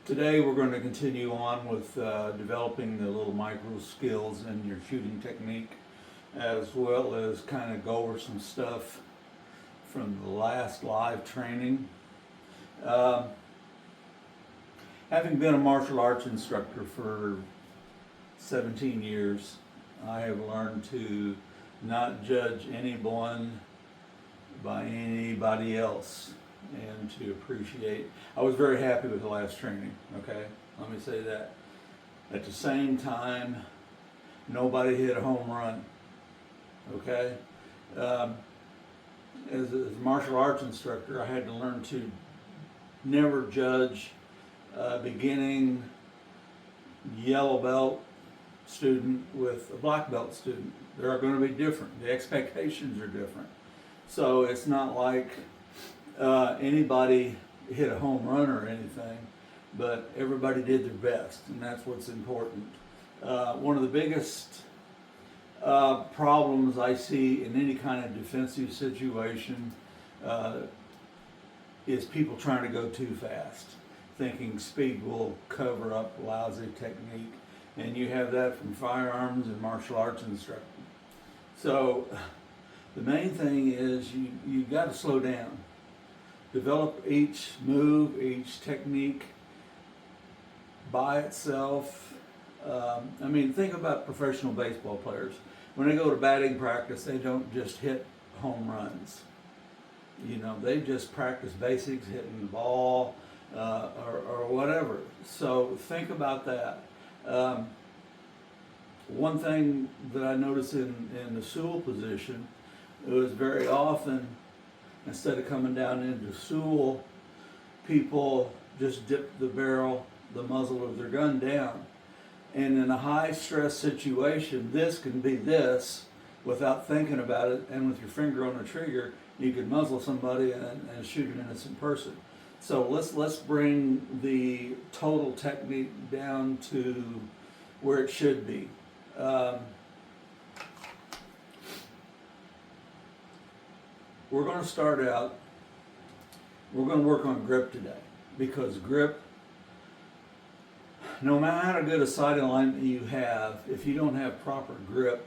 Today we're going to continue on with developing the little micro skills in your shooting technique, as well as kind of go over some stuff from the last live training. Having been a martial arts instructor for 17 years, I have learned to not judge anyone by anybody else and to appreciate. I was very happy with the last training, okay? Let me say that. At the same time, nobody hit a home run, okay? As a martial arts instructor, I had to learn to never judge a beginning yellow belt student with a black belt student. They are going to be different. The expectations are different. So it's not like anybody hit a home run or anything, but everybody did their best, and that's what's important. One of the biggest problems I see in any kind of defensive situation is people trying to go too fast, thinking speed will cover up lousy technique, and you have that from firearms and martial arts instructing. So the main thing is you got to slow down. Develop each move, each technique by itself. Think about professional baseball players. When they go to batting practice, they don't just hit home runs. They just practice basics, hitting the ball, or whatever. So think about that. One thing that I noticed in the Sewell position, it was very often, instead of coming down into Sewell, people just dip the muzzle of their gun down. And in a high stress situation, this can be this without thinking about it, and with your finger on the trigger, you can muzzle somebody and shoot an innocent person. So let's bring the total technique down to where it should be. We're going to start out, we're going to work on grip today, because grip, no matter how good a sight alignment you have, if you don't have proper grip,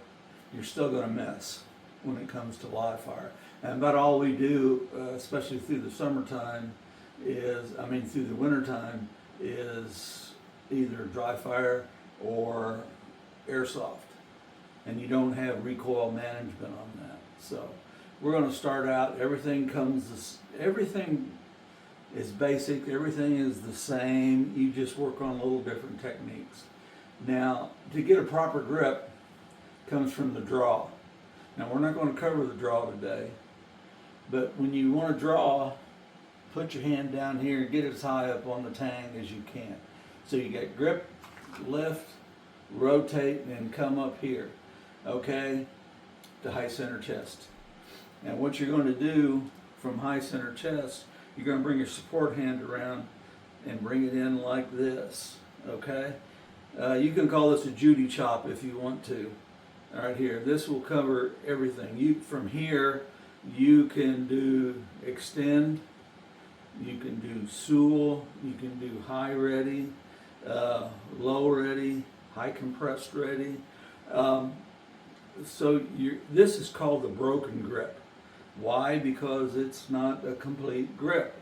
you're still going to miss when it comes to live fire. And about all we do, especially through the summertime, through the wintertime, is either dry fire or airsoft. And you don't have recoil management on that. So we're going to start out, everything is basic, everything is the same, you just work on little different techniques. Now, to get a proper grip comes from the draw. Now, we're not going to cover the draw today, but when you want to draw, put your hand down here and get as high up on the tang as you can. So you get grip, lift, rotate, and come up here, okay, to high center chest. And what you're going to do from high center chest, you're going to bring your support hand around and bring it in like this, okay? You can call this a Judy chop if you want to. All right, here, this will cover everything. From here, you can do extend, you can do Sewell, you can do high ready, low ready, high compressed ready. This is called the broken grip. Why? Because it's not a complete grip.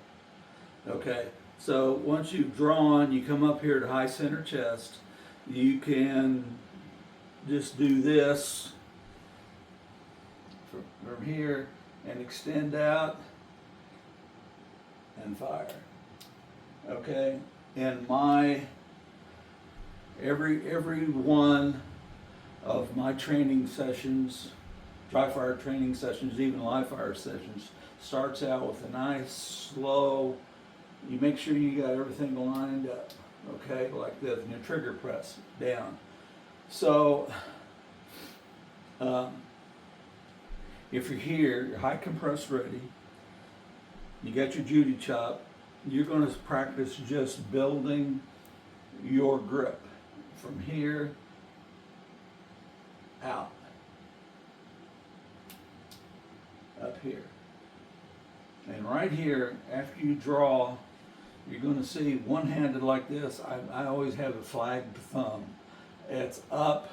Okay, so once you've drawn, you come up here to high center chest. You can just do this from here and extend out and fire. Okay, and every one of my training sessions, dry fire training sessions, even live fire sessions, starts out with a nice slow, you make sure you got everything lined up, okay, like this, and your trigger press down. So if you're here, you're high compressed ready, you got your Judy chop, you're going to practice just building your grip from here out, up here. And right here, after you draw, you're going to see one-handed like this. I always have a flagged thumb. It's up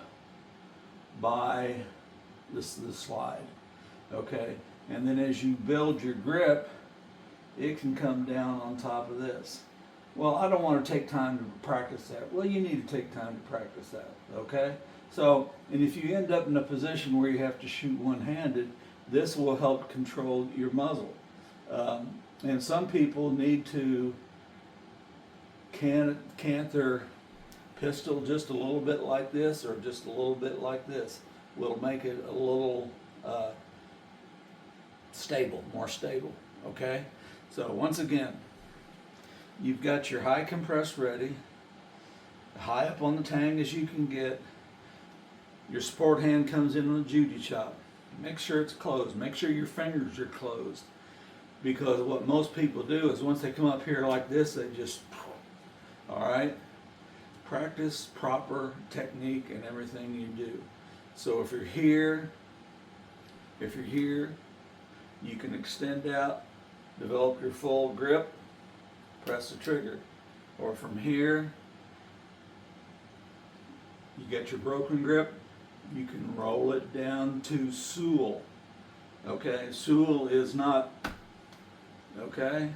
by the slide, okay? And then as you build your grip, it can come down on top of this. Well, I don't want to take time to practice that. Well, you need to take time to practice that, okay? So, and if you end up in a position where you have to shoot one-handed, this will help control your muzzle. And some people need to cant their pistol just a little bit like this or just a little bit like this. Will make it a little stable, more stable, okay? So once again, you've got your high compress ready, high up on the tang as you can get. Your sport hand comes in on a Judy chop. Make sure it's closed. Make sure your fingers are closed. Because what most people do is once they come up here like this, they just, all right? Practice proper technique in everything you do. So if you're here, you can extend out, develop your full grip, press the trigger. Or from here, you get your broken grip, you can roll it down to Sewell. Okay, Sewell is not, okay?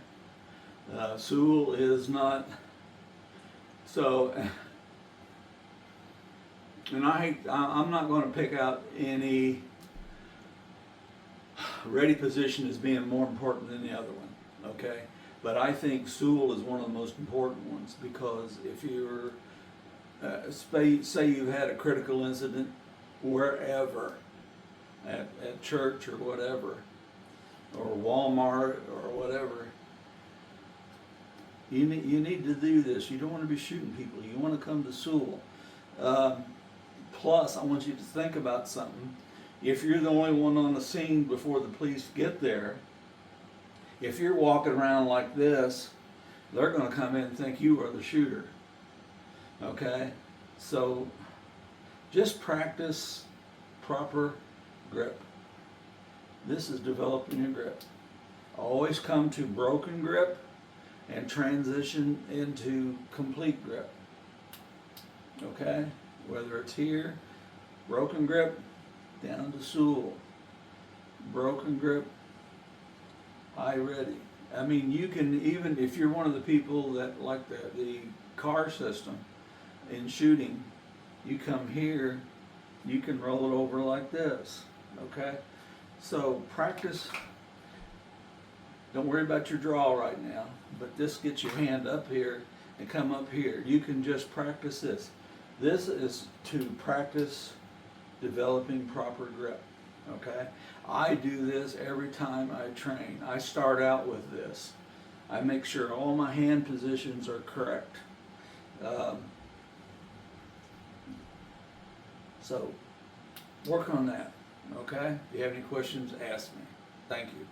Sewell is not, so, and I'm not going to pick out any ready position as being more important than the other one, okay? But I think Sewell is one of the most important ones because if you're, say you had a critical incident wherever, at church or whatever, or Walmart or whatever, you need to do this. You don't want to be shooting people. You want to come to Sewell. Plus, I want you to think about something. If you're the only one on the scene before the police get there, if you're walking around like this, they're going to come in and think you are the shooter. Okay? So just practice proper grip. This is developing your grip. Always come to broken grip and transition into complete grip. Okay? Whether it's here, broken grip, down to Sewell. Broken grip, high ready. I mean, you can even, if you're one of the people that like the car system in shooting, you come here, you can roll it over like this, okay? So practice, don't worry about your draw right now, but this gets your hand up here and come up here. You can just practice this. This is to practice developing proper grip, okay? I do this every time I train. I start out with this. I make sure all my hand positions are correct. So work on that, okay? If you have any questions, ask me. Thank you.